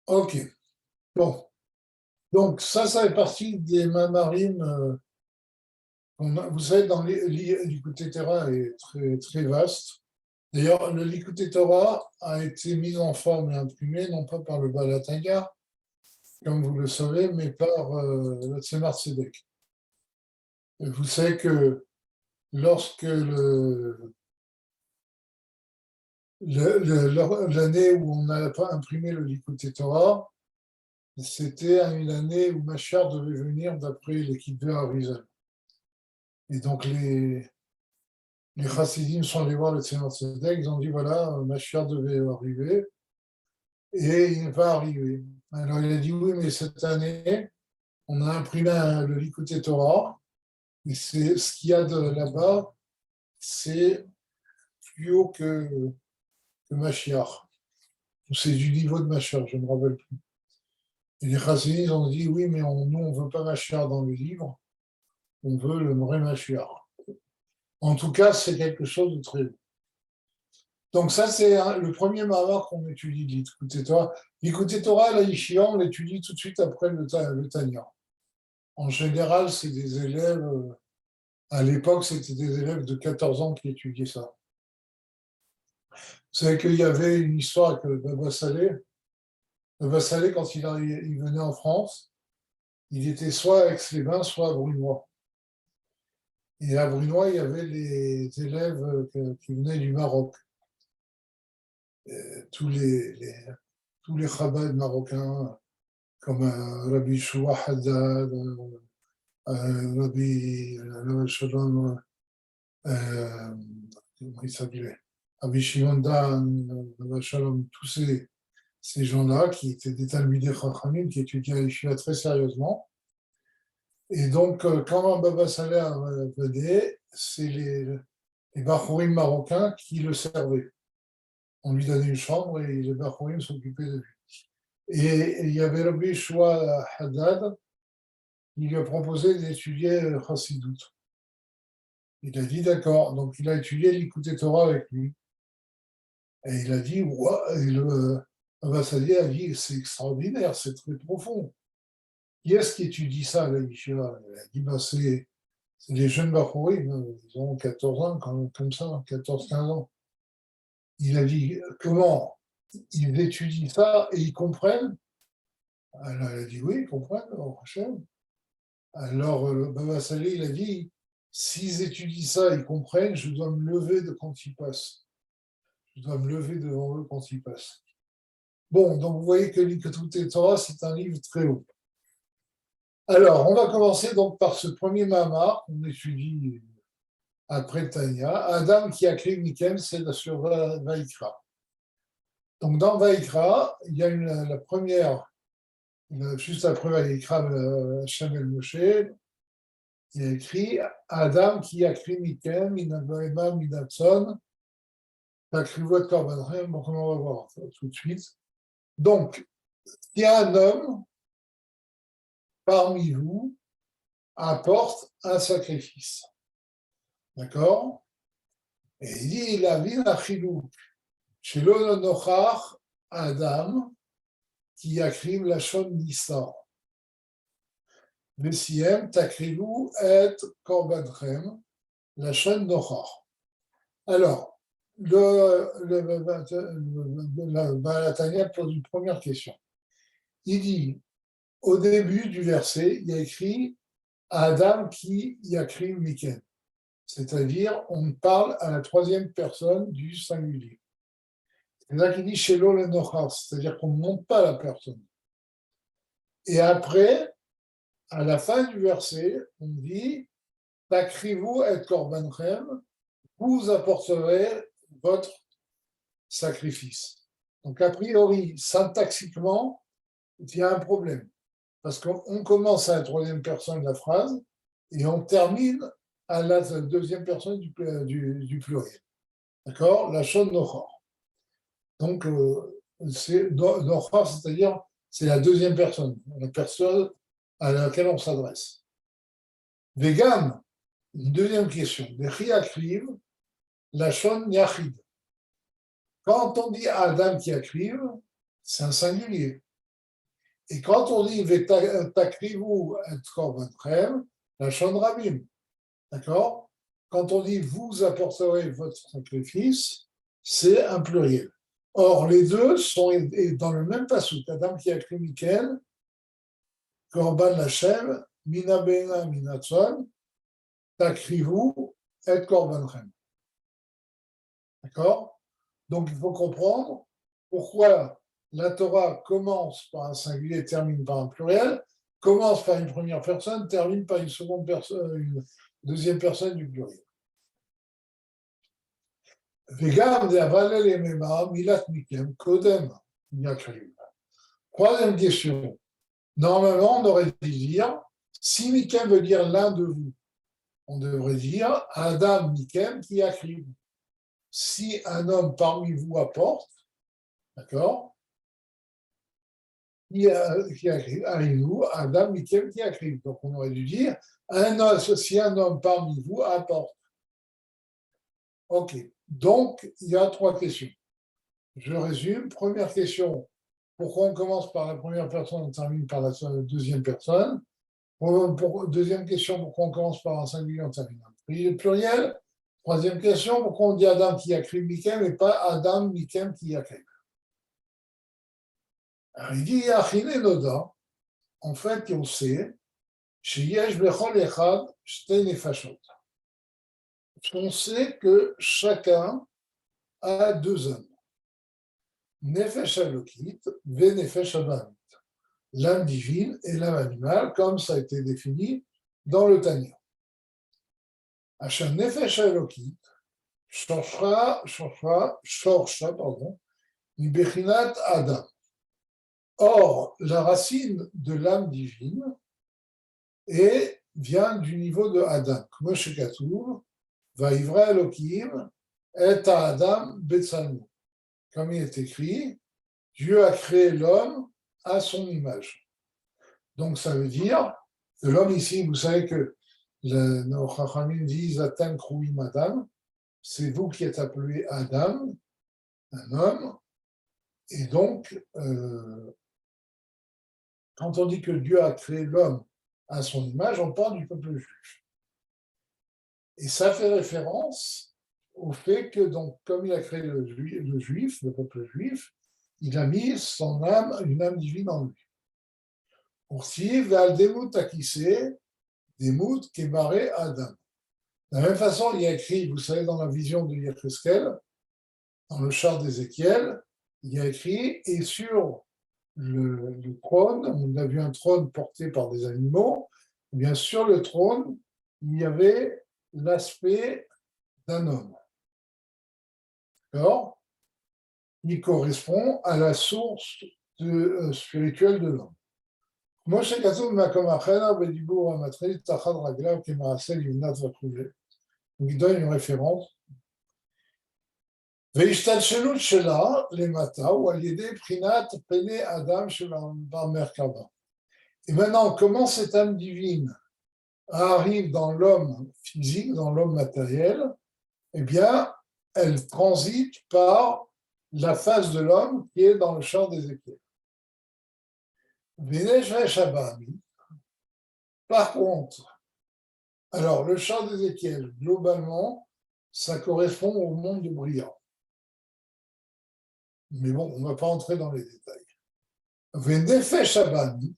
Ok. Bon. Donc, ça fait partie des mamarim. Vous savez, dans l'Ikouté Torah est très, très vaste. D'ailleurs, le l'Ikouté Torah a été mis en forme et imprimé, non pas par le Baal HaTanya, comme vous le savez, mais par le Tzemar Tzedek. Et vous savez que lorsque l'année où on n'a pas imprimé le Likutei Torah, c'était une année où Mashiach devait venir d'après l'équipe de Harizal. Et donc les Chassidim sont allés voir le Tzemar Tzedek, ils ont dit voilà, Mashiach devait arriver et il n'est pas arrivé. Alors il a dit oui, mais cette année, on a imprimé le Likutei Torah, et c'est ce qu'il y a de là-bas, c'est plus haut que Mashiach. C'est du niveau de Mashiach, je ne me rappelle plus. Et les Chassidim ont dit oui, mais nous, on ne veut pas Mashiach dans le livre, on veut le vrai Mashiach. En tout cas, c'est quelque chose de très beau. Donc ça, c'est le premier mavar qu'on étudie de l'Ikouté Torah. L'Ikouté Torah, la Yeshiva, on l'étudie tout de suite après le Tanya. En général, c'est des élèves, à l'époque, c'était des élèves de 14 ans qui étudiaient ça. Vous savez qu'il y avait une histoire avec Baba Saleh. Baba Saleh, quand il venait en France, il était soit à Aix-les-Bains, soit à Brunois. Et à Brunois, il y avait les élèves qui venaient du Maroc. Tous tous les Chabad marocains, comme Rabbi Shua Haddad, Rabbi Shalom, comment il s'appelait, Rabbi Shimon Dan, Rabbi Shalom, tous ces gens-là qui étaient des Talmidei Chachamim, qui étudiaient à l'Yeshiva très sérieusement. Et donc, quand Baba Saleh venait, c'est les Bachourim marocains qui le servaient. On lui donnait une chambre et les Bachourim s'occupaient de lui. Et il y avait Rabbi Shua Haddad qui lui a proposé d'étudier le Chassidut. Il a dit d'accord. Donc il a étudié l'Ikouté Torah avec lui. Et il a dit, ouais, et le ambassadeur a dit, c'est extraordinaire, c'est très profond. Qui est-ce qui étudie ça à la Yeshiva? Il a dit, bah, c'est les jeunes Bachourim, ils ont 14 ans, comme ça, 14-15 ans. Il a dit, comment ils étudient ça et ils comprennent? Alors, elle a dit oui, ils comprennent, prochaine. Alors, Baba Saleh, il a dit, s'ils étudient ça, ils comprennent, je dois me lever de quand ils passent. Je dois me lever devant eux quand ils passent. Bon, donc vous voyez que l'Ikouté Torah, c'est un livre très haut. Alors, on va commencer donc par ce premier Mamar qu'on étudie après Tanya. Adam qui a créé Mikem, c'est sur Vaïkra. Donc, dans Vaïkra, il y a la première, juste après Vaïkra, Hashem el Moshe, il a écrit Adam qui a créé Mikem, Minagoema, Minatson, Takrivot Korbanhem. Donc, on va voir ça tout de suite. Donc, il y a un homme parmi vous apporte un sacrifice. D'accord? Et il dit, la vie n'a chilou. Chez l'ononochach, Adam, qui a créé la chaude d'Issa. Vesiem, takrilou et korbanchem, la chaude nochach. Alors, le Balatania pose une première question. Il dit, au début du verset, il y a écrit Adam qui y a créé Miken. C'est-à-dire, on parle à la troisième personne du singulier. C'est là qu'il dit Shelo le Nochar, c'est-à-dire qu'on ne montre pas la personne. Et après, à la fin du verset, on dit Takrivu et korbanchem, vous apporterez votre sacrifice. Donc, a priori, syntaxiquement, il y a un problème. Parce qu'on commence à la troisième personne de la phrase et on termine à la deuxième personne du pluriel. D'accord? La chose Nochar. Donc, c'est Nochar, c'est-à-dire, c'est la deuxième personne, la personne à laquelle on s'adresse. Vegan, une deuxième question. Kriv, la shon yachid. Quand on dit Adam qui écrive, c'est un singulier. Et quand on dit Takrivu et korbanchem, la shon rabim, d'accord? Quand on dit vous apporterez votre sacrifice, c'est un pluriel. Or, les deux sont dans le même passage. Adam qui a écrit Michael, Korban Lachem, Mina Bena Minatzon, Takrivu et Korbanchem. D'accord? Donc, il faut comprendre pourquoi la Torah commence par un singulier, termine par un pluriel, commence par une première personne, termine par une seconde personne, une deuxième personne du pluriel. Vegarde avalel emema milat mikem kodem yakrim. Troisième question. Normalement, on aurait dû dire, si mikem veut dire l'un de vous, on devrait dire Adam mikem qui akriv. Si un homme parmi vous apporte, d'accord, qui arrive, Adam mikem qui akriv. Donc on aurait dû dire si un homme parmi vous apporte. Ok. Donc, il y a trois questions. Je résume. Première question, pourquoi on commence par la première personne et on termine par la deuxième personne? Deuxième question, pourquoi on commence par un singulier et on termine par un pluriel? Troisième question, pourquoi on dit Adam qui a créé Mikem et pas Adam Mikem qui a créé? Alors, il dit Achine Noda, en fait, on sait, chez Yesh Bechol Echad, Shtei Nefashot. On sait que chacun a deux âmes. Nefesh Alokit, Ve Nefesh Abahamit. L'âme divine et l'âme animale, comme ça a été défini dans le Tanya. Hachem Nefesh Alokit, Shorsha, Ibechinat Adam. Or, la racine de l'âme divine vient du niveau de Adam. Comme chez Katour, Vaivra Elohim et Adam Betsalmu. Comme il est écrit, Dieu a créé l'homme à son image. Donc, ça veut dire que l'homme ici, vous savez que nos Chachamim disent Atem Krouim Adam, c'est vous qui êtes appelé Adam, un homme, et donc, quand on dit que Dieu a créé l'homme à son image, on parle du peuple juif. Et ça fait référence au fait que, donc, comme il a créé le peuple juif, il a mis son âme, une âme divine en lui. Pour si, Valdemut Akissé, Demut Kemaré Adam. De la même façon, il y a écrit, vous savez, dans la vision de Yecheskel, dans le char d'Ézéchiel, il y a écrit, et sur le trône, on a vu un trône porté par des animaux, et bien sur le trône, il y avait l'aspect d'un homme, d'accord, qui correspond à la source spirituelle de l'homme. Donc il donne une référence. Et maintenant, comment cette âme divine arrive dans l'homme physique, dans l'homme matériel? Eh bien, elle transite par la face de l'homme qui est dans le champ d'Ézéchiel. Par contre, alors le champ d'Ézéchiel, globalement, ça correspond au monde de Bria. Mais bon, on ne va pas entrer dans les détails. Venefesh Abamit,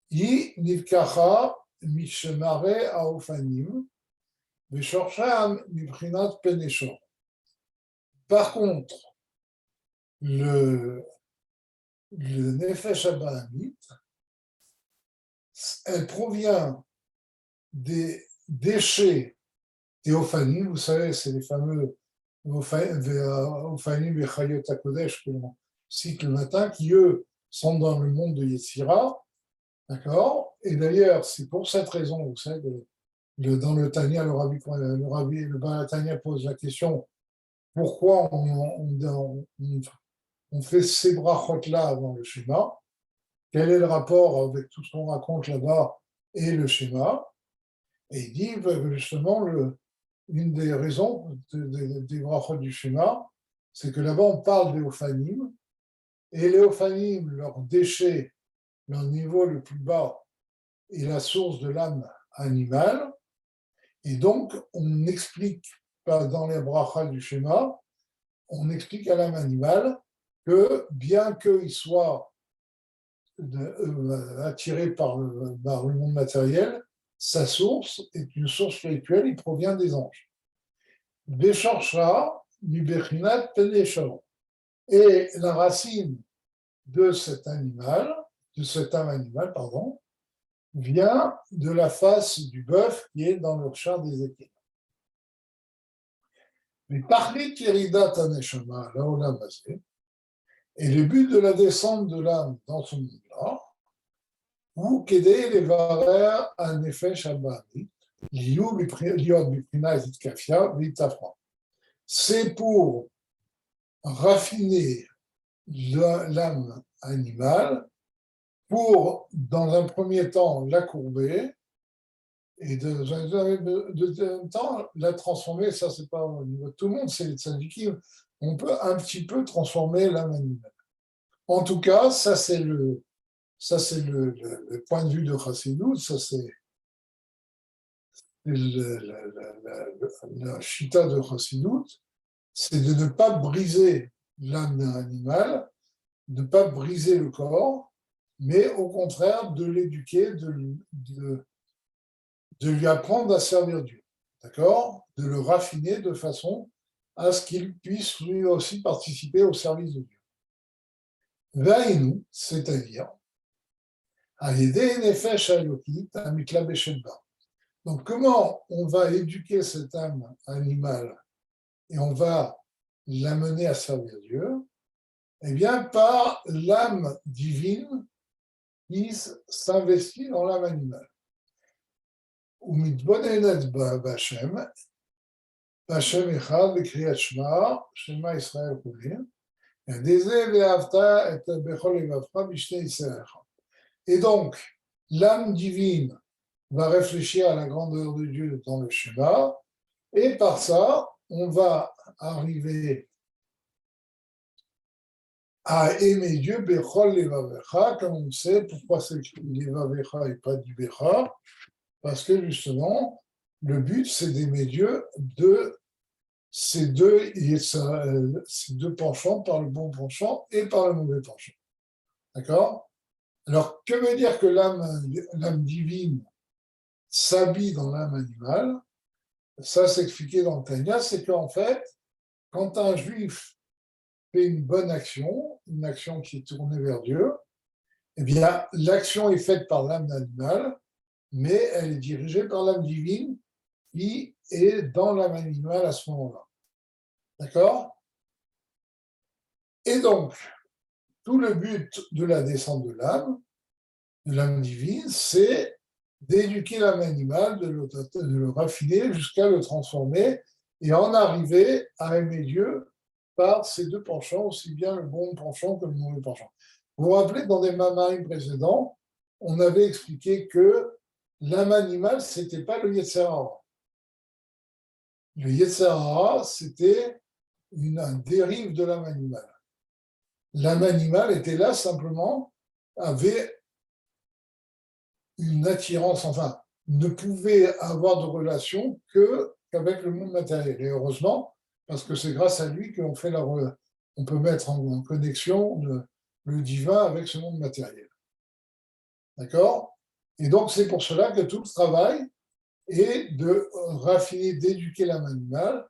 yi nivkacha mishemare aofanim, veshorsham mibrinat peneshor. Par contre, le Nefesh Abamit, elle provient des déchets théophanim, vous savez, c'est les fameux Ophanim et Chayot HaKodesh que l'on cite le matin, qui eux sont dans le monde de Yetzira, d'accord? Et d'ailleurs, c'est pour cette raison, vous savez, dans le Tanya, le Baal Tanya pose la question pourquoi on fait ces brachot-là avant le schéma? Quel est le rapport avec tout ce qu'on raconte là-bas et le schéma? Et il dit justement, une des raisons des brachot du schéma, c'est que là-bas on parle des Ophanim, et les Ophanim, leurs déchets le niveau le plus bas est la source de l'âme animale. Et donc, on explique dans les brachas du schéma, on explique à l'âme animale que bien qu'il soit attiré par le monde matériel, sa source est une source spirituelle, il provient des anges. Béchorcha, Mibechinat, Penechor. Et la racine de cet animal, de cette âme animale, pardon, vient de la face du bœuf qui est dans le char d'Ézéchiel. Mais parler Yeridat Haneshama, là on a basé, et le but de la descente de l'âme dans ce monde-là, ou qu'aider les varères à Nefesh Abani, c'est pour raffiner l'âme animale, pour, dans un premier temps, la courber, et dans un deuxième temps, la transformer. Ça, c'est pas au niveau de tout le monde, c'est les tzadikim. On peut un petit peu transformer l'âme animale. En tout cas, ça, c'est le point de vue de Chassidut, ça, c'est la chita de Chassidut, c'est de ne pas briser l'âme animale, de ne pas briser le corps, mais au contraire de l'éduquer, de lui apprendre à servir Dieu, d'accord? De le raffiner de façon à ce qu'il puisse lui aussi participer au service de Dieu. Vaïnou, c'est-à-dire, à aider Nefesh Alokit, à Mikla Beshelba. Donc, comment on va éduquer cette âme animale et on va l'amener à servir Dieu? Eh bien, par l'âme divine qui s'investit dans l'âme animale. ומתבוננת בהשם, בהשם אחד בקריאת שמע, שמע ישראל כולים, דזה ואהבת את בכל לבבך בשתי יצריך. Et donc, l'âme divine va réfléchir à la grandeur de Dieu dans le schéma, et par ça, on va arriver à aimer Dieu, bechol levavecha, comme on sait, pourquoi c'est levavecha et pas du becha, parce que justement, le but, c'est d'aimer Dieu de ces deux penchants, par le bon penchant et par le mauvais penchant. D'accord? Alors, que veut dire que l'âme divine s'habille dans l'âme animale? Ça, c'est expliqué dans le Tanya, c'est qu'en fait, quand un juif fait une bonne action, une action qui est tournée vers Dieu, eh bien, l'action est faite par l'âme animale, mais elle est dirigée par l'âme divine qui est dans l'âme animale à ce moment-là. D'accord? Et donc, tout le but de la descente de l'âme divine, c'est d'éduquer l'âme animale, de le raffiner jusqu'à le transformer et en arriver à aimer Dieu par ces deux penchants, aussi bien le bon penchant que le mauvais penchant. Vous vous rappelez, dans des mamarim précédents, on avait expliqué que l'âme animale, ce n'était pas le Yetzer Hara. Le Yetzer Hara, c'était un dérive de l'âme animale. L'âme animale était là simplement, avait une attirance, enfin, ne pouvait avoir de relation qu'avec le monde matériel. Et heureusement, parce que c'est grâce à lui qu'on fait on peut mettre en connexion le divin avec ce monde matériel. D'accord? Et donc, c'est pour cela que tout le travail est de raffiner, d'éduquer l'âme animale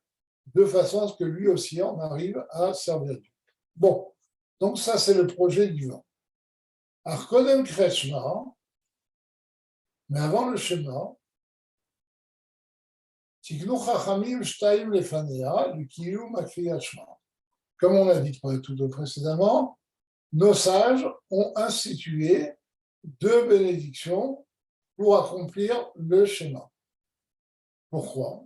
de façon à ce que lui aussi en arrive à servir Dieu. Bon, donc ça, c'est le projet divin. Arkodem Kreshma, mais avant le schéma, Tiknu Chachamim Shtaim Lefanea, du Kiyu Makriyat Shema. Comme on l'a dit tout précédemment, nos sages ont institué 2 bénédictions pour accomplir le schéma. Pourquoi?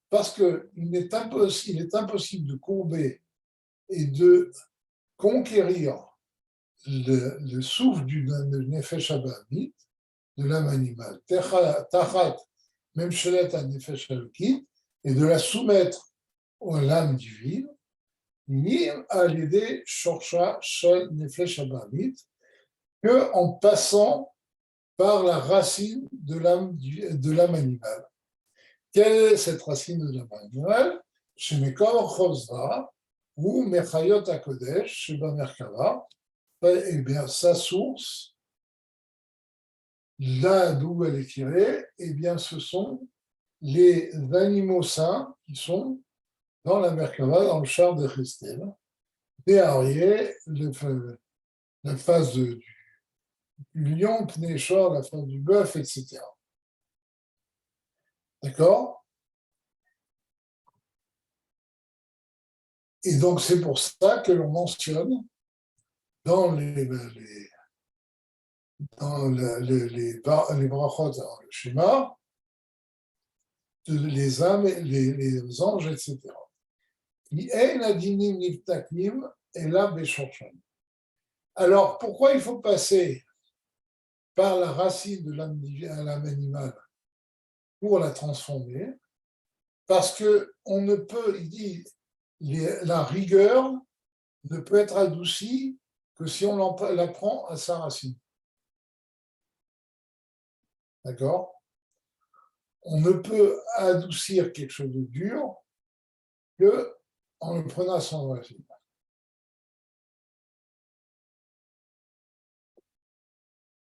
Parce qu'il est impossible de courber et de conquérir le souffle du Nefesh Abamit, de l'âme animale, Tachat, même Shelet à Nefesh Alokit, et de la soumettre à l'âme divine, Yim a l'idée Shorsha Shel Nefesh Abamit, que en passant par la racine de l'âme animale. Quelle est cette racine de l'âme animale? Chez Mekor Chosra, ou Mechayot HaKodesh, chez Bamerkava, eh bien, sa source, là d'où elle est tirée, eh bien, ce sont les animaux saints qui sont dans la Merkava, dans le char de Christelle, des ariés, la phase du lion, Pnéchor, la phase du bœuf, etc. D'accord? Et donc, c'est pour ça que l'on mentionne dans les brachot, dans le schéma, les âmes, les anges, etc. Alors, pourquoi il faut passer par la racine de l'âme animale pour la transformer? Parce que on ne peut, il dit, la rigueur ne peut être adoucie que si on la prend à sa racine. D'accord? On ne peut adoucir quelque chose de dur que en le prenant à son racine.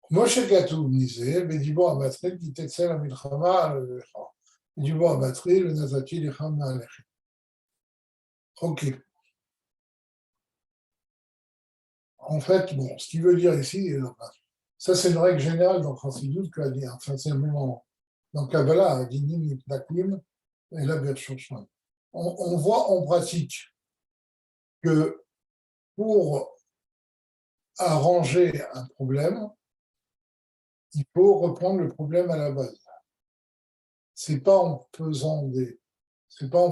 Moshe Katoub disait, Bedibo Amatri, qui t'etsel Amilchama, Bedibo Amatri, le Nazati, l'Echam Na'alechi. Ok. En fait, bon, ce qu'il veut dire ici, ça c'est une règle générale dans Chassidut, enfin c'est même dans Kabbalah, Dinim, Nipnakim, et la Bershoshan. On voit en pratique que pour arranger un problème, il faut reprendre le problème à la base. C'est pas en faisant c'est pas en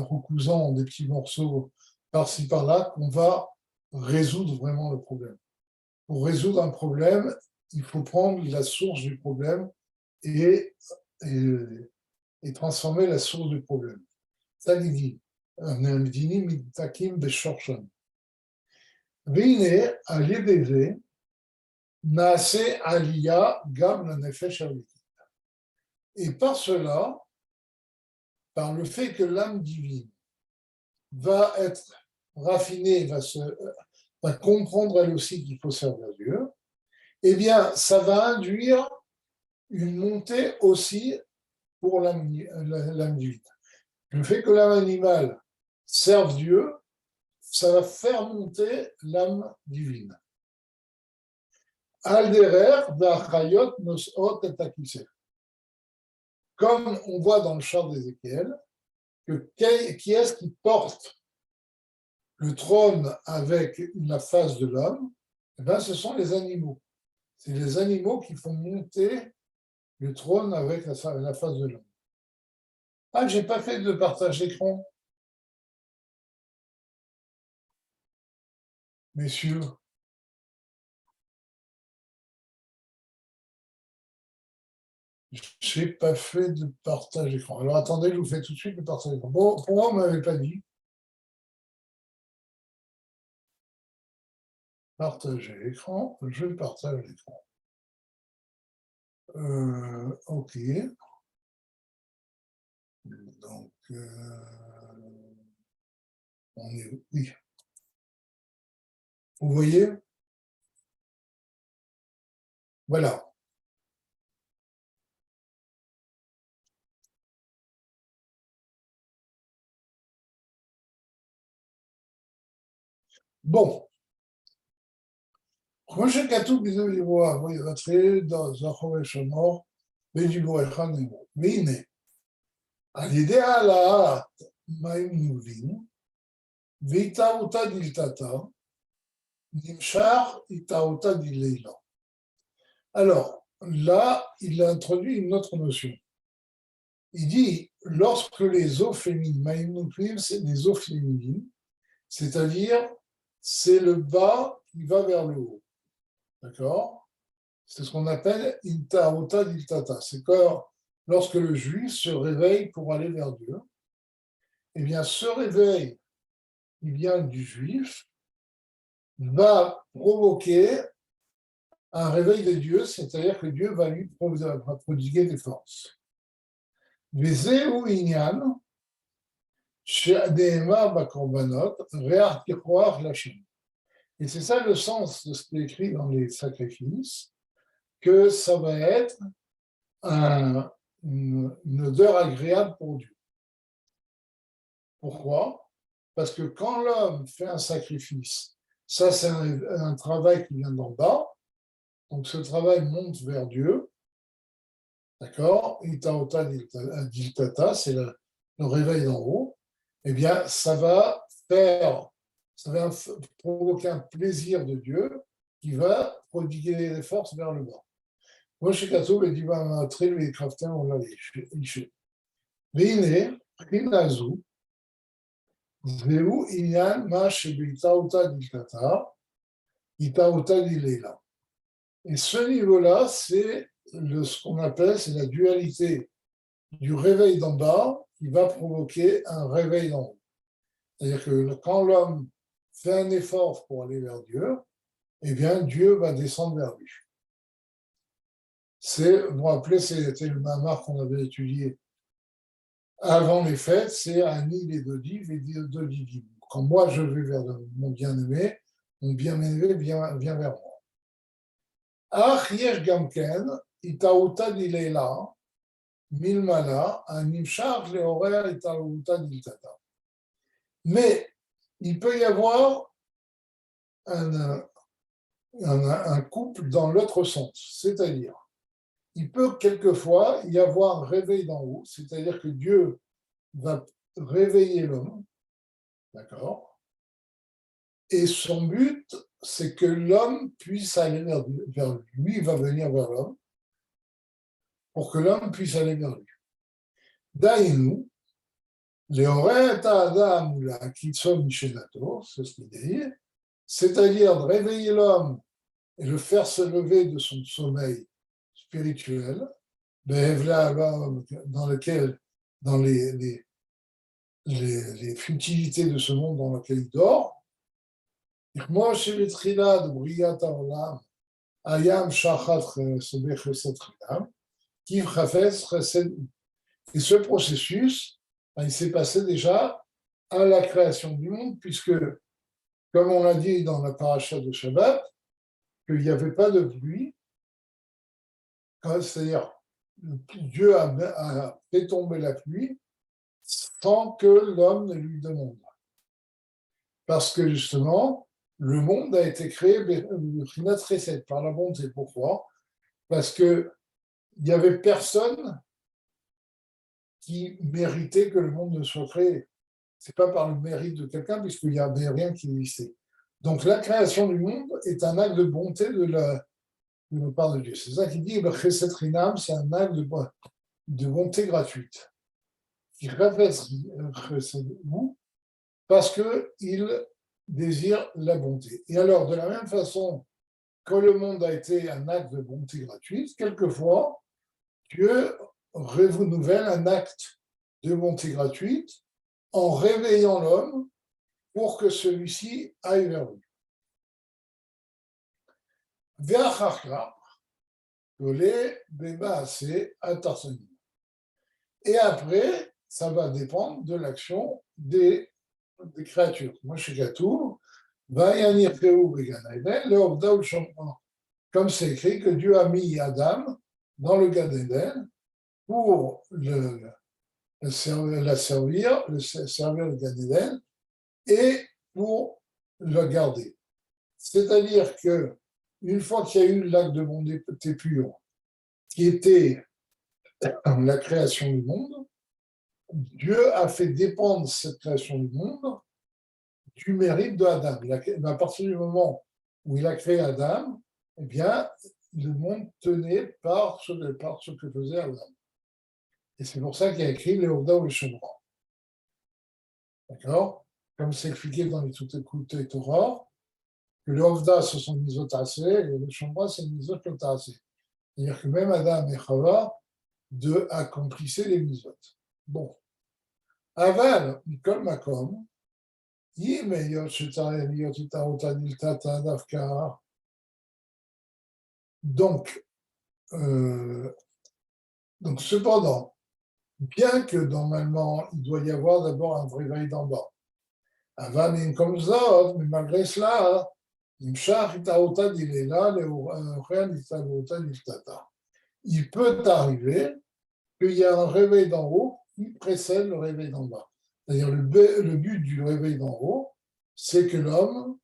recousant des petits morceaux par-ci par-là qu'on va résoudre vraiment le problème. Pour résoudre un problème, il faut prendre la source du problème et, et transformer la source du problème. Ça, il dit. והנה, על ידי זה, נעשה עלייה גם לנפש האמיתית. Et par cela, par le fait que l'âme divine va être raffinée, va comprendre elle aussi qu'il faut servir Dieu, eh bien, ça va induire une montée aussi pour l'âme divine. Le fait que l'âme animale serve Dieu, ça va faire monter l'âme divine. Alderer d'Achayot nosot et akiseh. Comme on voit dans le char d'Ézéchiel, que qui est-ce qui porte le trône avec la face de l'homme? Eh bien, ce sont les animaux. C'est les animaux qui font monter le trône avec la face de l'homme. Ah, j'ai pas fait de partage d'écran, messieurs. J'ai pas fait de partage d'écran. Alors attendez, je vous fais tout de suite le partage d'écran. Bon, pourquoi on ne m'avait pas dit? Partager l'écran, je partage l'écran. Ok. Donc, on est. Oui. Vous voyez? Voilà. Bon. כמו שכתוב בדיבור ויבטחי זכור ושמור בדיבורך נאמר. והנה, על ידי העלאת מים נובעים והתארותה דלתתה, נמשך התארותה דלילה. Alors, là, il a introduit une autre notion. Il dit, lorsque les eaux féminines, מים נובעים, c'est des eaux féminines, c'est-à-dire, c'est le bas qui va vers le haut. D'accord? C'est ce qu'on appelle Intaruta Diltata. C'est quand, lorsque le juif se réveille pour aller vers Dieu. eh bien, ce réveil qui vient du juif va provoquer un réveil de Dieu, c'est-à-dire que Dieu va lui prodiguer des forces. וזהו עניין שהנאמר בקורבנות, ריח ככוח להשם. Et c'est ça le sens de ce qui est écrit dans les sacrifices, que ça va être une odeur agréable pour Dieu. Pourquoi? Parce que quand l'homme fait un sacrifice, ça c'est un travail qui vient d'en bas, donc ce travail monte vers Dieu, d'accord? Itaota diltata, c'est le réveil d'en haut, eh bien ça va provoquer un plaisir de Dieu qui va prodiguer les forces vers le bas. Moshe Katoub et Diva Matril et Kraftem on l'a liché. Vine, Prinazu, Zveu Inyan Ma Shebitaota Diltata, Itaota Dilela. Et ce niveau-là, c'est ce qu'on appelle, c'est la dualité du réveil d'en bas qui va provoquer un réveil d'en haut. C'est-à-dire que quand l'homme fait un effort pour aller vers Dieu, eh bien, Dieu va descendre vers lui. Vous vous rappelez, c'était le mamar qu'on avait étudié avant les fêtes, c'est un île et deux divines. Quand moi je vais vers mon bien-aimé vient vers moi. Ach yesh gamken, itaouta dilela, milmala, animshach leorer itaouta diltata. Mais il peut y avoir un couple dans l'autre sens, c'est-à-dire, il peut quelquefois y avoir un réveil d'en haut, c'est-à-dire que Dieu va réveiller l'homme, d'accord? Et son but, c'est que l'homme puisse aller vers lui, il va venir vers l'homme, pour que l'homme puisse aller vers lui. Daïnou, Léoré Adam ou la Kitson Mishenato, c'est ce qu'il dit, c'est-à-dire de réveiller l'homme et le faire se lever de son sommeil spirituel, dans lequel, dans les futilités de ce monde dans lequel il dort. Moi, chez les Trila de Briyat Haolam, Ayam Shachat Sebech Chesed Trinam, Kiv Chafetz Chesed. Et ce processus, il s'est passé déjà à la création du monde, puisque, comme on l'a dit dans la paracha de Shabbat, qu'il n'y avait pas de pluie, c'est-à-dire Dieu a fait tomber la pluie sans que l'homme ne lui demande. Parce que justement, le monde a été créé par la bonté. Pourquoi? Parce qu'il n'y avait personne qui méritait que le monde ne soit créé. Ce n'est pas par le mérite de quelqu'un, puisqu'il n'y avait rien qui existait. Donc la création du monde est un acte de bonté de la part de Dieu. C'est ça qu'il dit, Chesed Rinam, c'est un acte de bonté gratuite. Il répète vous parce qu'il désire la bonté. Et alors, de la même façon que le monde a été un acte de bonté gratuite, quelquefois, Dieu renouvelle un acte de bonté gratuite en réveillant l'homme pour que celui-ci aille vers lui. Et après, ça va dépendre de l'action des créatures. Moi, je suis Gatour, comme c'est écrit que Dieu a mis Adam dans le Gan Eden pour servir le Gan Eden et pour le garder. C'est-à-dire que une fois qu'il y a eu l'acte de bonté pur, qui était la création du monde, Dieu a fait dépendre cette création du monde du mérite de Adam. À partir du moment où il a créé Adam, eh bien, le monde tenait par ce que faisait Adam. Et c'est pour ça qu'il a écrit les Ovda ou les Shomra. D'accord? Comme c'est expliqué dans les Toutes Torah, que les Ovda, ce sont les Misot Tassé, et les Shomra, c'est les Misot Tassé. C'est-à-dire que même Adam et Chava accomplissaient les Misot. Bon. Aval, Mikol Makom, Yim Eyot Shetare Eyot Itarota Diltata Dafka. Donc, cependant, bien que normalement, il doit y avoir d'abord un réveil d'en bas. Avanim comme ça, mais malgré cela, il peut arriver qu'il y a un réveil d'en haut qui précède le réveil d'en bas. C'est-à-dire le but du réveil d'en haut, c'est que l'homme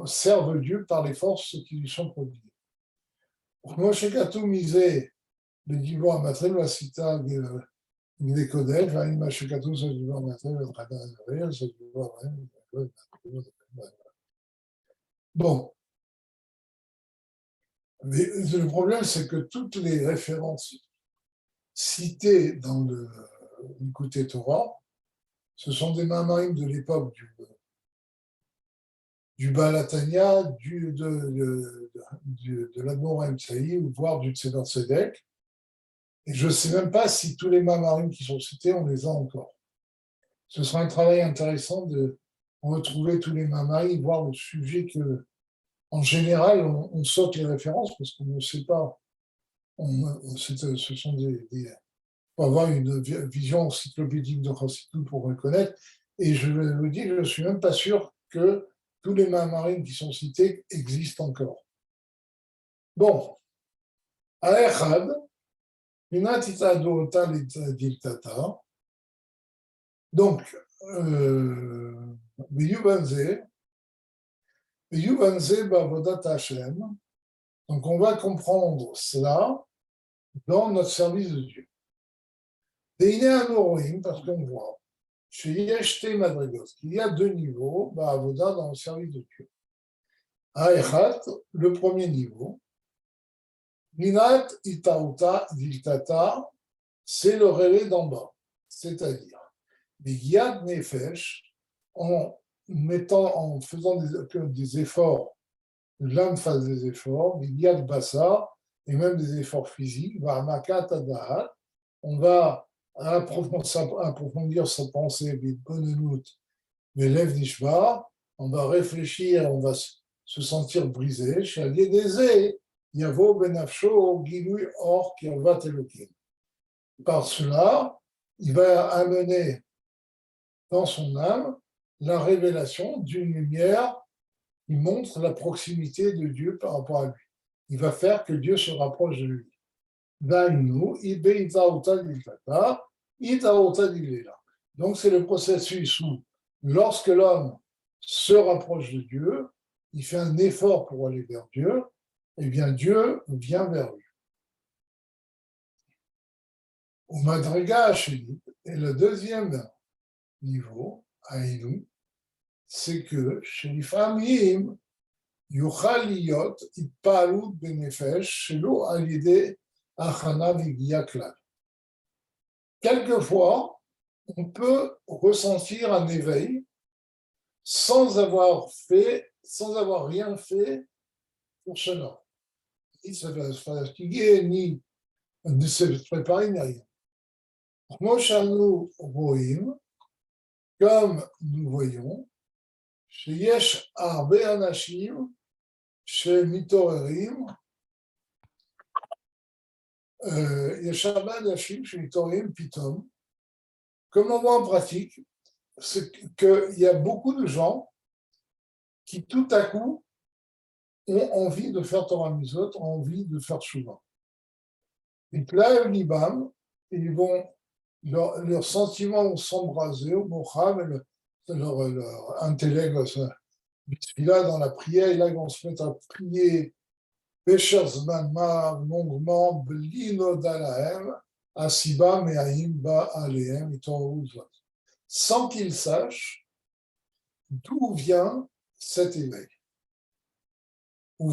serve Dieu par les forces qui lui sont prodiguées. Moshe Katou misait le divan à Matrel, la cita des Kodesh, Moshe Katou, ce divan à Matrel, le Tradan, ce divan à Matrel. Bon, mais le problème, c'est que toutes les références citées dans le Likutei Torah, ce sont des mamarim de l'époque du Baal Hatanya, de l'Admor Haïm, voire du Tzedek Tzedek. Et je ne sais même pas si tous les mamarim qui sont cités, on les a encore. Ce sera un travail intéressant de retrouver tous les mamarim, voir le sujet que, en général, on saute les références parce qu'on ne sait pas. Ce sont faut avoir une vision encyclopédique de Chassidut pour reconnaître. Et je vous dis, je ne suis même pas sûr que tous les mamarim qui sont cités existent encore. Bon, Aechad, donc, donc on va comprendre cela dans notre service de Dieu. Parce qu'on voit, qu'il y a deux niveaux dans le service de Dieu. Aechat, le premier niveau, Minat Itauta Diltata, c'est le réveil d'en bas, c'est-à-dire Yad Nefesh, en faisant des efforts, l'âme fasse des efforts, Yad Bassa, et même des efforts physiques, on va approfondir sa pensée, mais lève Nishba, on va réfléchir, on va se sentir brisé, Yavo Benafsho Gilui Or Kirvat Elokim. Par cela, il va amener dans son âme la révélation d'une lumière qui montre la proximité de Dieu par rapport à lui. Il va faire que Dieu se rapproche de lui. Donc c'est le processus où, lorsque l'homme se rapproche de Dieu, il fait un effort pour aller vers Dieu, et bien Dieu vient vers lui. Au Madriga Hashemit, et le deuxième niveau, Aïnou, c'est que chez les familles, Yuchal Liyot Itpalut Benefesh Shelo Alide Achana Vigia Klal. Quelquefois, on peut ressentir un éveil sans avoir rien fait pour cela. Ni se fatiguer, ni de se préparer, ni rien. Comme nous voyons, chez Yesh Arbe Anashim, chez Mitorerim, Yesh Arbe Anashim, chez Mitorerim, Pitom, comme on voit en pratique, c'est qu'il y a beaucoup de gens qui tout à coup ont envie de faire Torah Mitzvot, ont envie de faire Shuvah. Ils plèvent l'Ibam, ils vont, leurs sentiments vont s'embraser au Mocham, leur intellect va se là dans la prière, et là ils vont se mettre à prier Besherzman longuement, Blino Dalahem, Asiba Me'aim Ba Alehem, sans qu'ils sachent d'où vient cet éveil. Et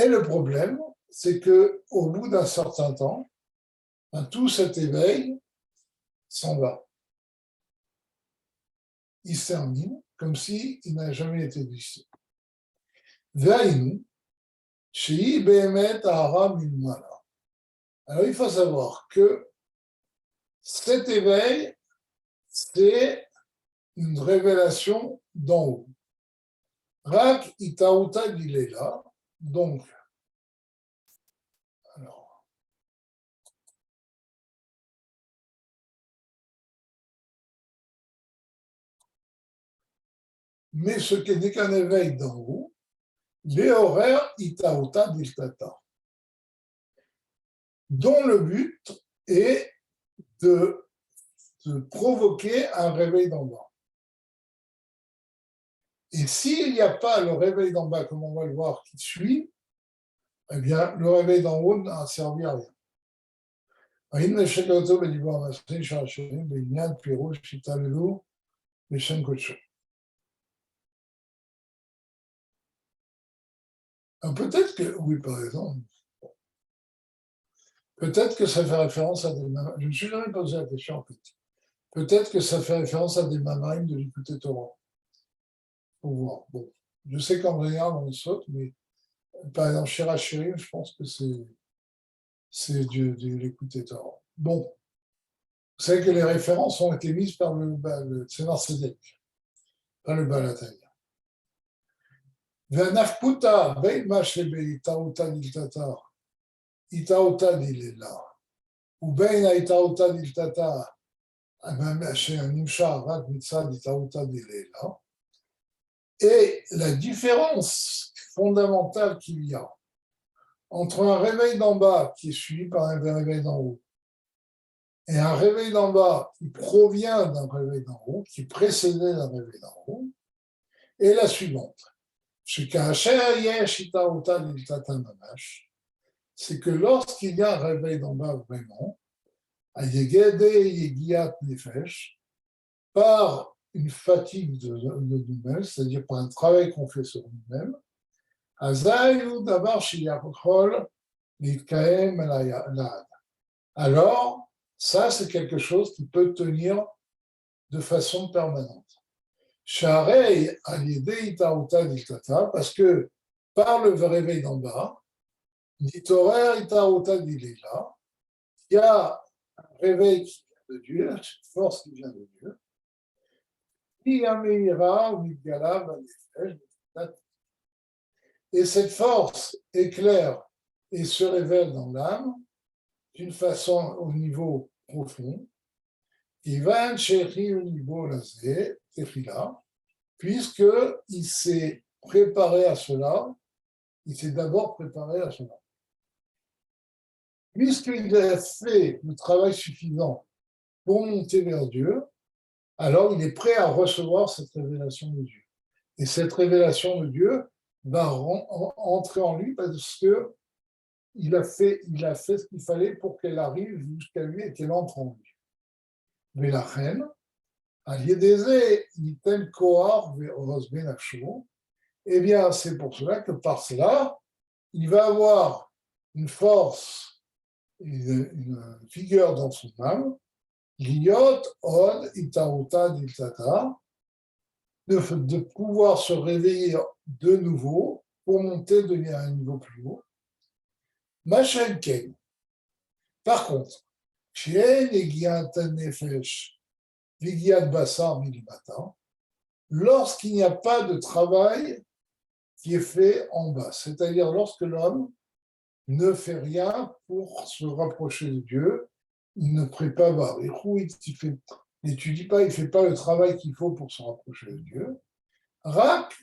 le problème, c'est qu'au bout d'un certain temps, tout cet éveil s'en va. Il se termine comme s'il n'a jamais été existé. Ve'ainu, Shei Behemet Ahara Milmala. Alors, il faut savoir que cet éveil, c'est une révélation d'en haut. Rak Itaouta Dilela. Donc, alors, mais ce qui n'est qu'un éveil d'en haut, les horaires Itaouta Diltata, dont le but est de provoquer un réveil d'en bas. Et s'il n'y a pas le réveil d'en bas, comme on va le voir, qui suit, eh bien, le réveil d'en haut n'a servi à rien. Peut-être que, oui, par exemple, peut-être que ça fait référence à des mamarim. Je ne me suis jamais posé la question, en fait. Peut-être que ça fait référence à des mamarim de l'écouter Torah. Faut voir. Bon. Je sais qu'en général, on le saute, mais par exemple, chez Rachirim, je pense que c'est de l'écouter Torah. Bon. Vous savez que les références ont été mises par le Tzemar Tzedek, par le Balatay. והנפקותא בין מה שבאיתאותא דלתתא, איתאותא דלילה, ובין האיתאותא דלתתא, שנמשך רק מצד איתאותא דלילה, et la différence fondamentale qu'il y a entre un réveil d'en bas qui est suivi par un réveil d'en haut et un réveil d'en bas qui provient d'un réveil d'en haut, qui précédait d'un réveil d'en haut, est la suivante. C'est que lorsqu'il y a un réveil d'en bas vraiment, par une fatigue de nous-mêmes, c'est-à-dire par un travail qu'on fait sur nous-mêmes, alors, ça, c'est quelque chose qui peut tenir de façon permanente. Parce que par le réveil d'en bas, il y a un réveil qui vient de Dieu, une force qui vient de Dieu, et cette force éclaire et se révèle dans l'âme d'une façon au niveau profond, puisqu'il s'est préparé à cela, il s'est d'abord préparé à cela. Puisqu'il a fait le travail suffisant pour monter vers Dieu, alors il est prêt à recevoir cette révélation de Dieu. Et cette révélation de Dieu va entrer en lui parce qu'il a fait ce qu'il fallait pour qu'elle arrive jusqu'à lui et qu'elle entre en lui. Mais la reine, eh bien, c'est pour cela que par cela, il va avoir une force, une vigueur dans son âme, l'iot od itaouta diltata, de pouvoir se réveiller de nouveau pour monter, devenir un niveau plus haut. Machenken. Par contre, lorsqu'il n'y a pas de travail qui est fait en bas, c'est-à-dire lorsque l'homme ne fait rien pour se rapprocher de Dieu, il ne prie pas, il n'étudie pas, il ne fait pas le travail qu'il faut pour se rapprocher de Dieu. Rak,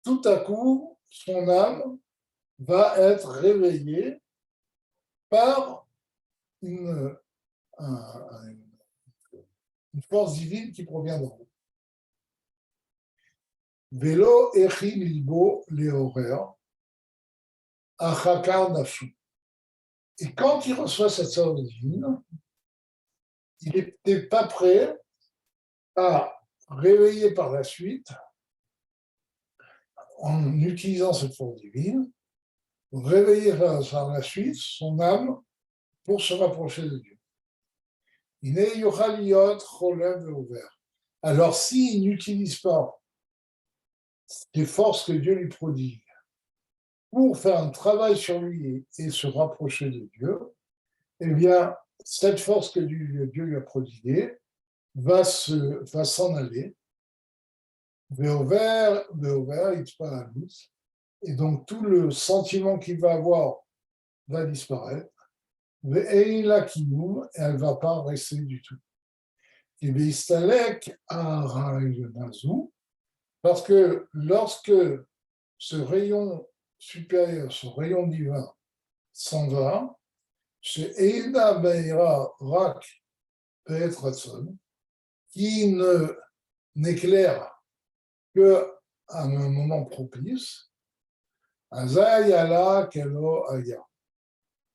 tout à coup, son âme va être réveillée par une force divine qui provient d'en haut. Velo echi libo leorer, achakar nafshu. Et quand il reçoit cette force divine, il n'était pas prêt à réveiller par la suite, en utilisant cette force divine, réveiller par la suite son âme pour se rapprocher de Dieu. Alors, s'il n'utilise pas les forces que Dieu lui prodigue pour faire un travail sur lui et se rapprocher de Dieu, eh bien, cette force que Dieu lui a prodiguée va s'en aller, et donc tout le sentiment qu'il va avoir va disparaître, et elle ne va pas rester du tout. Et parce que lorsque ce rayon supérieur, ce rayon divin s'en va, chez Eina Beira Rak Peet Ratson, qui n'éclire qu'à un moment propice, Azayala Kelo Aya.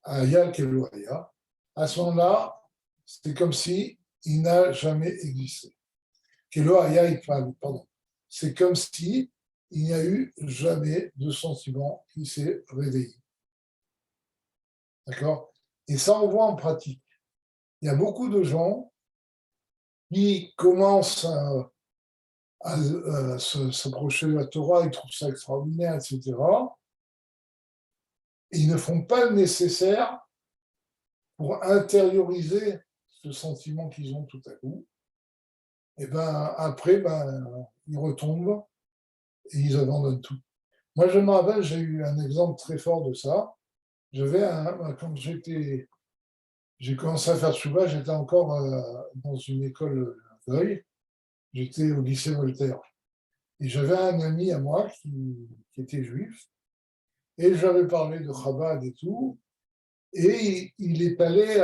Aya Kelo Aya. À ce moment-là, c'est comme si il n'a jamais existé. Kelo Aya, pardon. C'est comme si il n'y a eu jamais de sentiment qui s'est réveillé. D'accord? Et ça, on voit en pratique. Il y a beaucoup de gens qui commencent à s'approcher de la Torah, ils trouvent ça extraordinaire, etc. Et ils ne font pas le nécessaire pour intérioriser ce sentiment qu'ils ont tout à coup. Et ben après, ils retombent et ils abandonnent tout. Moi, je me rappelle, j'ai eu un exemple très fort de ça. Quand j'ai commencé à faire Tchouva, j'étais encore dans une école d'œil. J'étais au lycée Voltaire. Et j'avais un ami à moi qui était juif. Et j'avais parlé de Chabad et tout. Et il est allé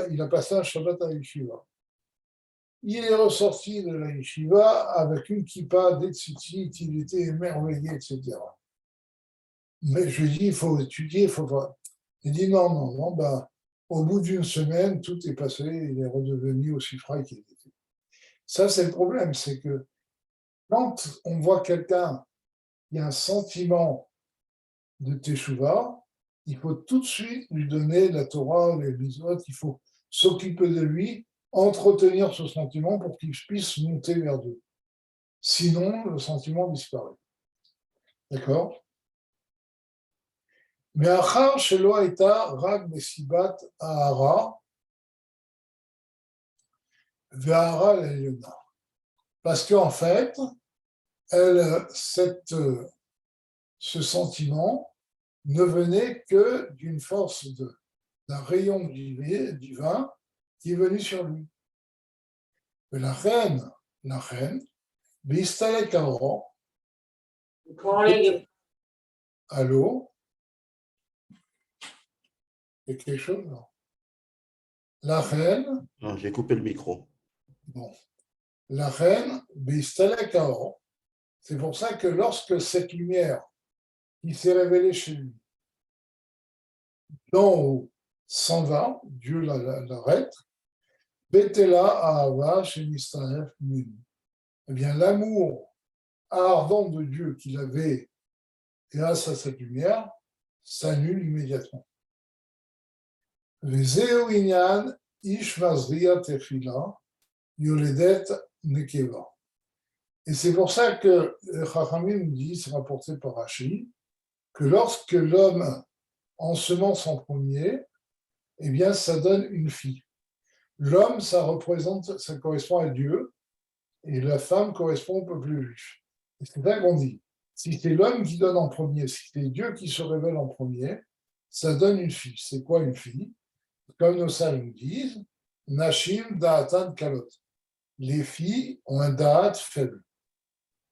il a passé un Shabbat à la yeshiva. Il est ressorti de la yeshiva avec une kippa, des tzitzit, il était émerveillé, etc. Mais je lui dis, il faut étudier, il faut pas. Il dit non, au bout d'une semaine, tout est passé, il est redevenu aussi frais qu'il était. Ça, c'est le problème, c'est que quand on voit quelqu'un qui a un sentiment de teshuva, il faut tout de suite lui donner la Torah, les mitzvot, il faut s'occuper de lui, entretenir ce sentiment pour qu'il puisse monter vers Dieu. Sinon, le sentiment disparaît. D'accord? Mais achar shelo haïta rag mesibat ahara ve'ahara l'elyona. Parce qu'en fait, ce sentiment ne venait que d'une force d'un rayon divin qui est venu sur lui. Et la reine, Bistalek Aron, allô? Il y a quelque chose, non? La reine, Non, j'ai coupé le micro. bon, la reine, Bistalek Aron, c'est pour ça que lorsque cette lumière qui s'est révélée chez lui, d'en haut, s'en va, Dieu l'arrête, Betela Ahava chez Mistaref Min. Eh bien, l'amour ardent de Dieu qu'il avait grâce à cette lumière s'annule immédiatement. Vezeu inyan ish mazria tefila yoledet nekeva. Et c'est pour ça que Chachamim nous dit, c'est rapporté par Rashi, que lorsque l'homme ensemence en premier, eh bien, ça donne une fille. L'homme, ça correspond à Dieu, et la femme correspond au peuple juif. Et c'est ça qu'on dit. Si c'est l'homme qui donne en premier, si c'est Dieu qui se révèle en premier, ça donne une fille. C'est quoi une fille? Comme nos sages nous disent, Nashim Da'atan Kalot. Les filles ont un Da'at faible.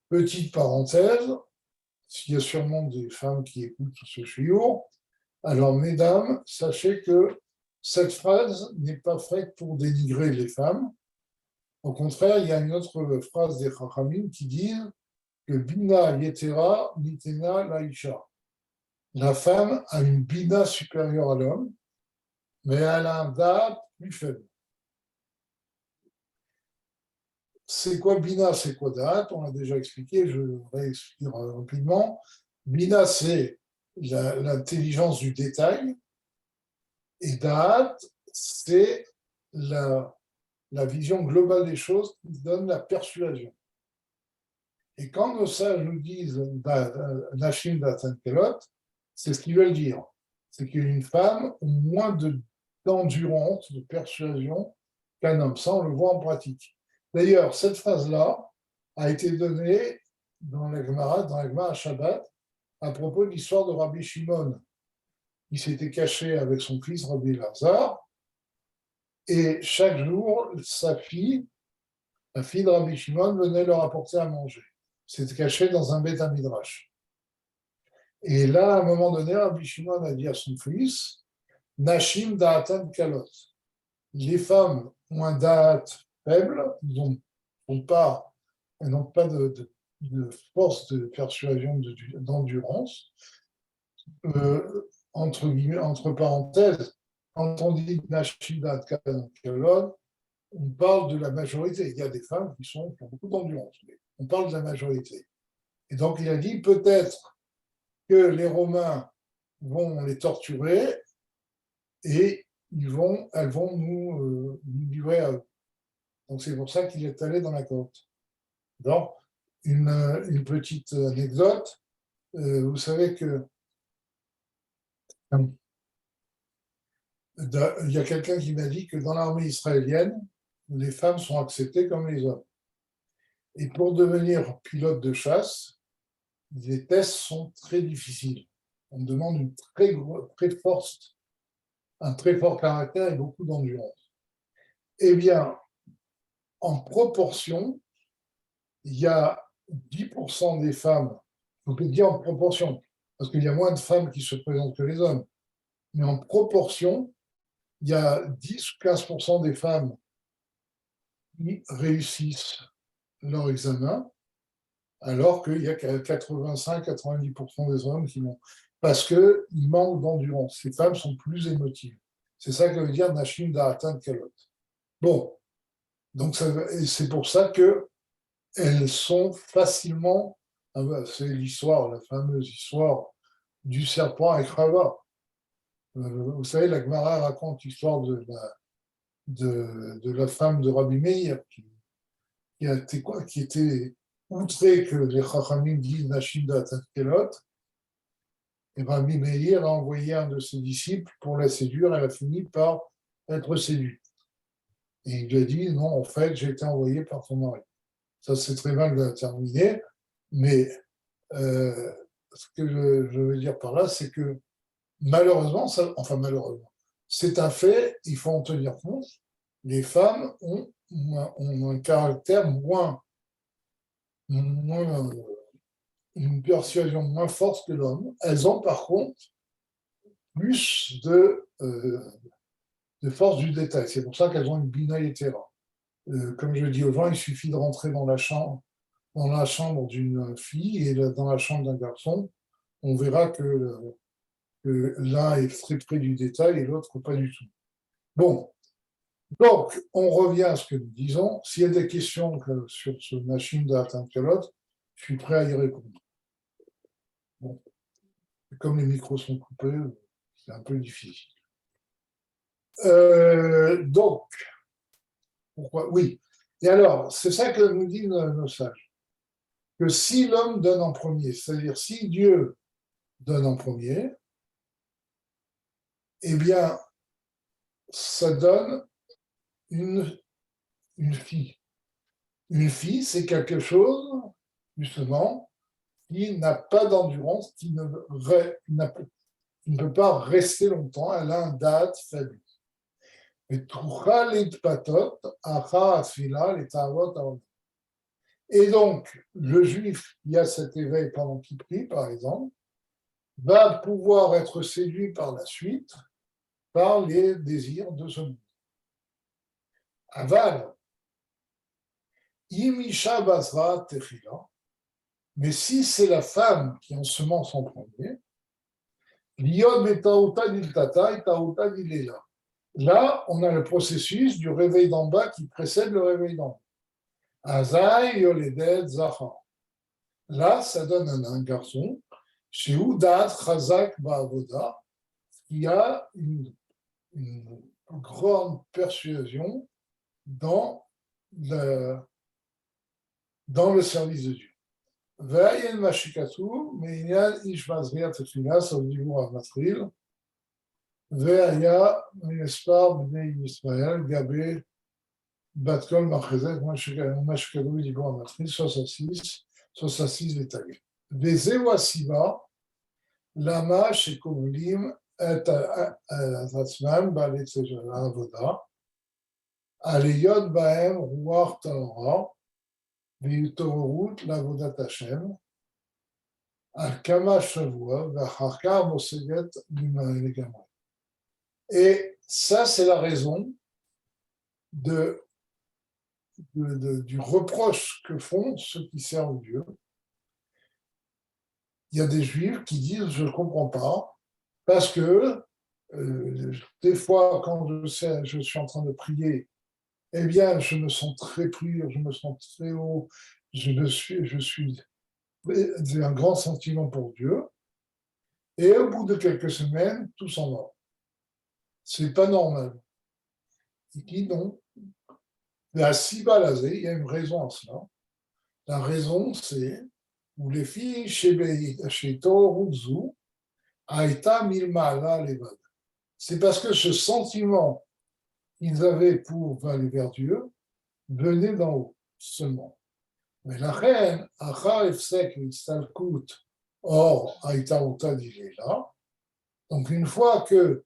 Petite parenthèse, s'il y a sûrement des femmes qui écoutent ce shiur, alors mesdames, sachez que cette phrase n'est pas faite pour dénigrer les femmes. Au contraire, il y a une autre phrase des Chachamim qui dit que Bina Yetera Nitena Laïcha. La femme a une Bina supérieure à l'homme, mais elle a un Da'at plus faible. C'est quoi Bina, c'est quoi Da'at? On l'a déjà expliqué, je vais expliquer rapidement. Bina, c'est l'intelligence du détail, et Da'at, c'est la vision globale des choses qui donne la persuasion. Et quand nos sages nous disent Nashim Datan Kelot, c'est ce qu'ils veulent dire. C'est qu'une femme a moins d'endurance, de persuasion qu'un homme. Ça, on le voit en pratique. D'ailleurs, cette phrase-là a été donnée dans la Gemara Shabbat, à propos de l'histoire de Rabbi Shimon, qui s'était caché avec son fils Rabbi Lazare, et chaque jour, sa fille, la fille de Rabbi Shimon, venait leur apporter à manger. C'était caché dans un Beth Midrash. Et là, à un moment donné, Rabbi Shimon a dit à son fils, Nashim da'atan kalot. Les femmes ont un da'at faible, elles n'ont pas de force de persuasion, d'endurance. Entre guillemets, entre parenthèses, quand on dit Nashim da'atan kalot, on parle de la majorité. Il y a des femmes qui ont beaucoup d'endurance, mais on parle de la majorité. Et donc, il a dit peut-être que les Romains vont les torturer et elles vont nous livrer à eux. Donc, c'est pour ça qu'il est allé dans la côte. Donc, une petite anecdote. Vous savez que il y a quelqu'un qui m'a dit que dans l'armée israélienne, les femmes sont acceptées comme les hommes. Et pour devenir pilote de chasse, les tests sont très difficiles. On demande un très fort caractère et beaucoup d'endurance. Eh bien, en proportion, il y a 10% des femmes, on peut dire en proportion, parce qu'il y a moins de femmes qui se présentent que les hommes, mais en proportion, il y a 10-15% des femmes qui réussissent leur examen, alors qu'il y a 85-90% des hommes qui n'ont. Parce qu'ils manquent d'endurance. Ces femmes sont plus émotives. C'est ça que veut dire Nashim Da'atan Kalot. Bon, donc c'est pour ça qu'elles sont facilement. C'est l'histoire, la fameuse histoire du serpent avec Rava. Vous savez, la Gemara raconte l'histoire de la femme de Rabbi Meir qui était outrée que les Chachamim disent Nashim Da'atan Kalot. Et Rabbi Meir a envoyé un de ses disciples pour la séduire. Elle a fini par être séduite. Et il lui a dit, non, en fait, j'ai été envoyé par ton mari. Ça, c'est très mal terminé, mais ce que je veux dire par là, c'est que malheureusement, c'est un fait, il faut en tenir compte, les femmes ont un caractère une persuasion moins forte que l'homme. Elles ont par contre plus de force du détail. C'est pour ça qu'elles ont une bina etera. Comme je dis aux gens, il suffit de rentrer dans la chambre d'une fille et dans la chambre d'un garçon, on verra que l'un est très près du détail et l'autre pas du tout. Bon, donc on revient à ce que nous disons. S'il y a des questions sur ce machine d'Atan Kalot, je suis prêt à y répondre. Bon. Comme les micros sont coupés, c'est un peu difficile. Donc, pourquoi? Oui. Et alors, c'est ça que nous disent nos sages. Que si l'homme donne en premier, c'est-à-dire si Dieu donne en premier, eh bien, ça donne une fille. Une fille, c'est quelque chose, justement, qui n'a pas d'endurance, qui ne peut pas rester longtemps, elle a un date faible. Et donc, le juif qui a cet éveil pendant qu'il prie, par exemple, va pouvoir être séduit par la suite par les désirs de ce monde. Aval, Imisha Basra Techila, mais si c'est la femme qui ensemence en premier, Liod Metaouta Diltata et Taouta Dilela. Là, on a le processus du réveil d'en bas qui précède le réveil d'en haut. Azaï Yoleded Zahar. Là, ça donne un garçon, chez Oudat Chazak Ba'avoda, qui a une grande persuasion dans le service de Dieu. Ve'ayen mashikatu, me'inyan ish mazriat tefila, ça veut dire à matril. Ve'aya minespar bnei Yisrael, gabé batkol machezek, mashikatu, dibour à matril, 66 détails. Ve'zeu asiba, lama shekomulim et atzman, ba'alet avoda, aleyot ba'em ruach ta'ora, ve'yutorut la'avodat Hashem, al-kama shavua, ve'acharka moseget l'imam. Et ça, c'est la raison du reproche que font ceux qui servent Dieu. Il y a des juifs qui disent je ne comprends pas, parce que des fois, quand je suis en train de prier, eh bien, je me sens très pur, je me sens très haut, j'ai un grand sentiment pour Dieu, et au bout de quelques semaines, tout s'en va. C'est pas normal. Il dit non. La Sibalazé, il y a une raison à cela. La raison, c'est où les filles chez Toruzu, Aïta Milmala Levad. C'est parce que ce sentiment qu'ils avaient pour aller vers Dieu venait d'en haut seulement. Mais la reine, Acha Efsek Istalkut, or Aïta Uta là. Donc une fois que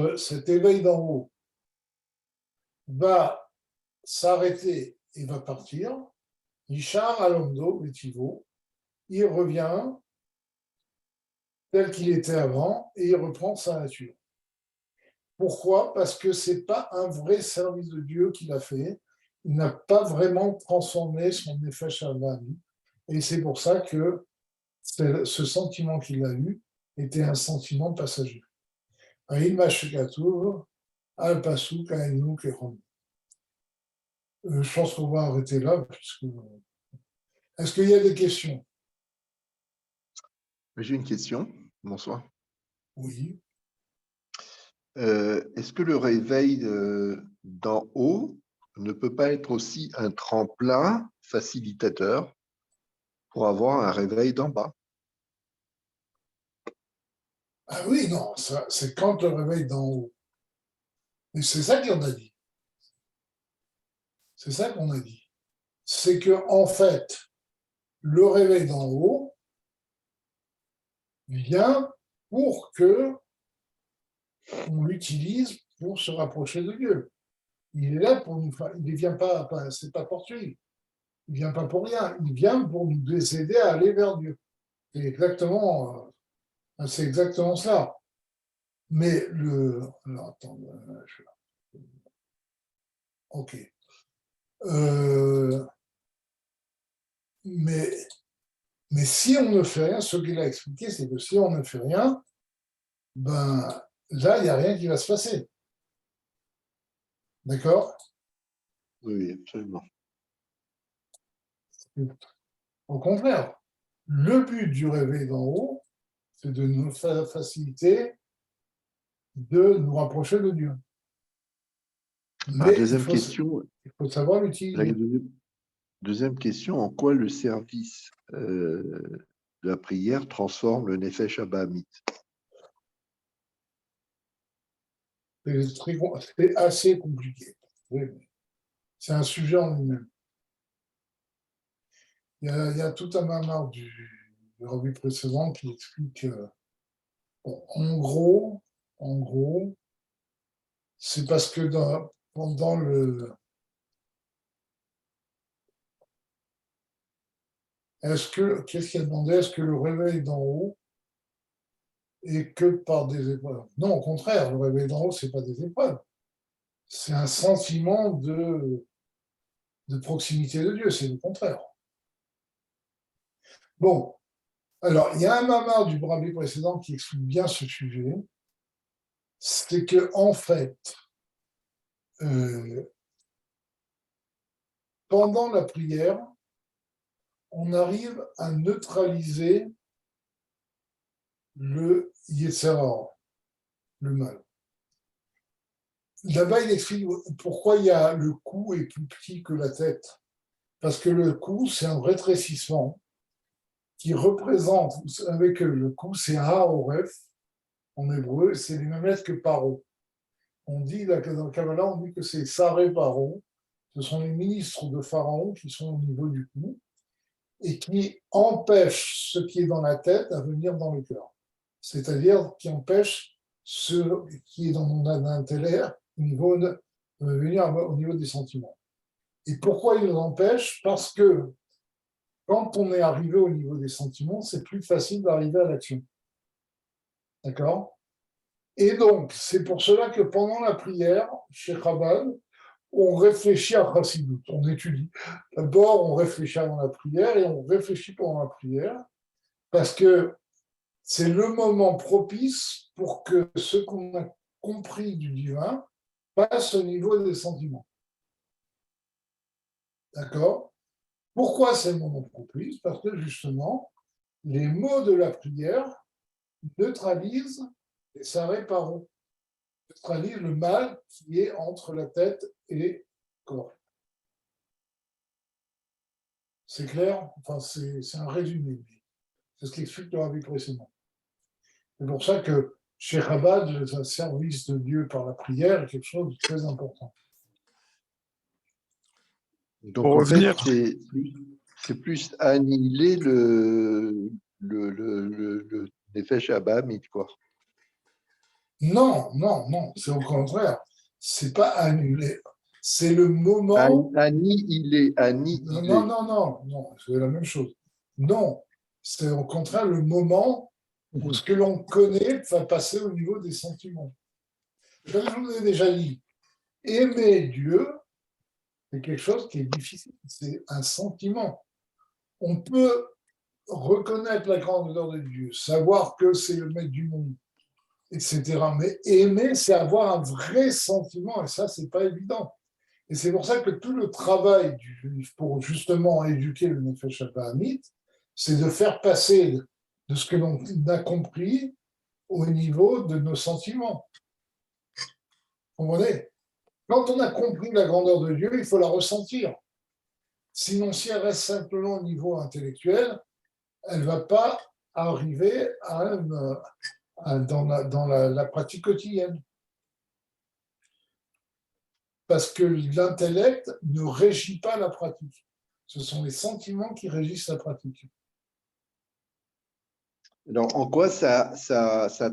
cet éveil d'en haut va s'arrêter et va partir, Nishar Alomdo, Betivo, il revient tel qu'il était avant et il reprend sa nature. Pourquoi? Parce que ce n'est pas un vrai service de Dieu qu'il a fait. Il n'a pas vraiment transformé son effet Shabbat. Et c'est pour ça que ce sentiment qu'il a eu était un sentiment passager. Je pense qu'on va arrêter là. Est-ce qu'il y a des questions? J'ai une question. Bonsoir. Oui. Est-ce que le réveil d'en haut ne peut pas être aussi un tremplin facilitateur pour avoir un réveil d'en bas? Ah oui, non, c'est quand le réveil d'en haut. Mais c'est ça qu'on a dit. C'est ça qu'on a dit. C'est que, en fait, le réveil d'en haut vient pour que on l'utilise pour se rapprocher de Dieu. Il est là pour nous. Il ne vient pas c'est pas fortuit. Il ne vient pas pour rien. Il vient pour nous aider à aller vers Dieu. C'est exactement ça. Mais alors, attends, ok. Mais si on ne fait rien, ce qu'il a expliqué, c'est que si on ne fait rien, ben là, il n'y a rien qui va se passer. D'accord? Oui, absolument. Au contraire, le but du réveil d'en haut, c'est de nous faciliter de nous rapprocher de Dieu. Mais deuxième question. Il faut savoir l'utiliser. Deuxième question, en quoi le service de la prière transforme le Nefesh Abahamit? C'est assez compliqué. C'est un sujet en lui-même. Il y a tout un mamar du revue précédent qui explique en gros, c'est parce que pendant le. Qu'est-ce qu'il a demandé? Est-ce que le réveil d'en haut est que par des épreuves? Non, au contraire, le réveil d'en haut, c'est pas des épreuves. C'est un sentiment de proximité de Dieu, c'est le contraire. Bon, alors, il y a un mamar du Rabbi précédent qui explique bien ce sujet. C'est que, en fait, pendant la prière, on arrive à neutraliser le Yetzer Hara, le mal. Là-bas, il explique pourquoi le cou est plus petit que la tête. parce que le cou, c'est un rétrécissement qui représente, vous savez que le cou, c'est Haoref, en hébreu, c'est les mêmes lettres que Paro. On dit, dans le Kabbalah, on dit que c'est Saré Paro, ce sont les ministres de Pharaon qui sont au niveau du cou et qui empêchent ce qui est dans la tête à venir dans le cœur. C'est-à-dire qui empêchent ce qui est dans mon intellect au niveau de venir au niveau des sentiments. Et pourquoi ils l'empêchent? Parce que quand on est arrivé au niveau des sentiments, c'est plus facile d'arriver à l'action. D'accord? Et donc, c'est pour cela que pendant la prière, chez Chabad, on réfléchit à Chassidut, on étudie. D'abord, on réfléchit avant la prière et on réfléchit pendant la prière, parce que c'est le moment propice pour que ce qu'on a compris du divin passe au niveau des sentiments. D'accord? Pourquoi c'est le moment propice? Parce que justement, les mots de la prière neutralisent et ça répare, neutralisent le mal qui est entre la tête et le corps. C'est clair? Enfin, c'est un résumé. C'est ce qu'explique le rabbi précédent. C'est pour ça que chez Chabad, le service de Dieu par la prière est quelque chose de très important. Donc, Pour en fait, revenir, c'est plus annihiler le Nefesh Abahamit, quoi. Non, non, non, c'est au contraire. C'est pas annulé. C'est le moment. Annihiler. Non, non, non, non, c'est la même chose. Non, c'est au contraire le moment où ce que l'on connaît va passer au niveau des sentiments. Comme je vous ai déjà dit, aimer Dieu, c'est quelque chose qui est difficile. C'est un sentiment. On peut reconnaître la grandeur de Dieu, savoir que c'est le maître du monde, etc. Mais aimer, c'est avoir un vrai sentiment, et ça, c'est pas évident. Et c'est pour ça que tout le travail du juif pour justement éduquer le Nefesh Abahamit, c'est de faire passer de ce que l'on a compris au niveau de nos sentiments. Vous comprenez? Quand on a compris la grandeur de Dieu, il faut la ressentir. Sinon, si elle reste simplement au niveau intellectuel, elle ne va pas arriver dans la pratique quotidienne. Parce que l'intellect ne régit pas la pratique. Ce sont les sentiments qui régissent la pratique. Alors, en quoi ça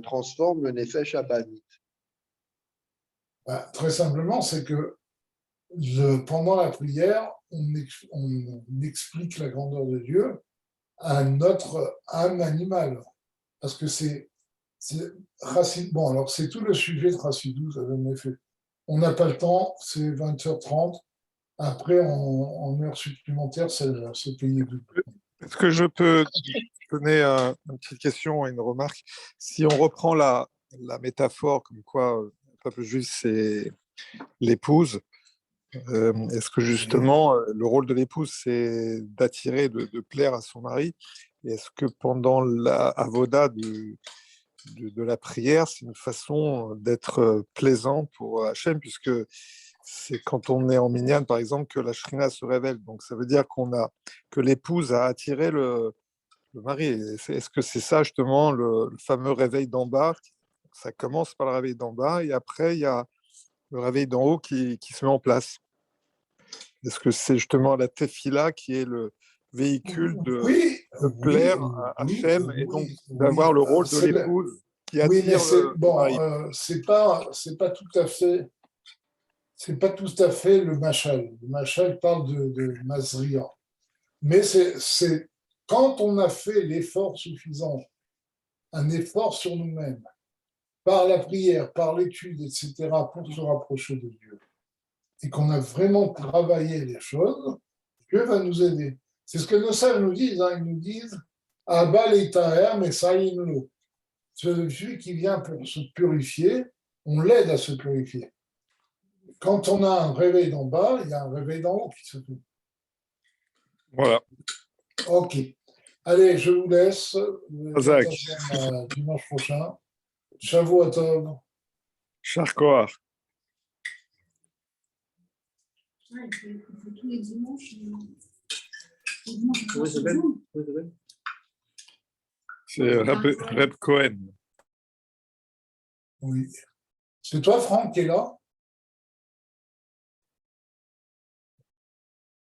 transforme le Nefesh Abahamit? Très simplement, c'est que pendant la prière, on explique la grandeur de Dieu à notre âme animale. Parce que c'est bon, alors c'est tout le sujet de Chassidut, en effet. On n'a pas le temps, c'est 20h30. Après, en heure supplémentaire, c'est payé double. est-ce que je peux donner une petite question et une remarque? Si on reprend la métaphore comme quoi le peuple juif, c'est l'épouse, est-ce que justement le rôle de l'épouse, c'est d'attirer, de plaire à son mari? Et est-ce que pendant la avoda de la prière, c'est une façon d'être plaisant pour Hachem, puisque c'est quand on est en minyan, par exemple, que la shrina se révèle. Donc ça veut dire que l'épouse a attiré le mari. Est-ce que c'est ça justement le fameux réveil d'en bas? Ça commence par le réveil d'en bas et après il y a le réveil d'en haut qui se met en place. Est-ce que c'est justement la tefila qui est le véhicule Oui, de oui, plaire à oui, Hachem et donc oui, d'avoir oui. le rôle de l'épouse qui Oui, mais attire c'est le bon, mari? c'est pas tout à fait, c'est pas tout à fait le machal. Le machal parle de Mazria. Mais c'est quand on a fait l'effort suffisant, un effort sur nous-mêmes, par la prière, par l'étude, etc., pour se rapprocher de Dieu, et qu'on a vraiment travaillé les choses, Dieu va nous aider. C'est ce que nos sages nous disent. Ils nous disent Abba leitaher, mais saïnlo. Celui qui vient pour se purifier, on l'aide à se purifier. Quand on a un réveil d'en bas, il y a un réveil d'en haut qui se fait. Voilà. Ok. Allez, je vous laisse. Zach, Dimanche prochain. Shavuot Tov. Charcoar. Il faut tous les dimanches. Comment il s'appelle? C'est Reb Cohen. Oui. C'est toi, Franck, qui est là?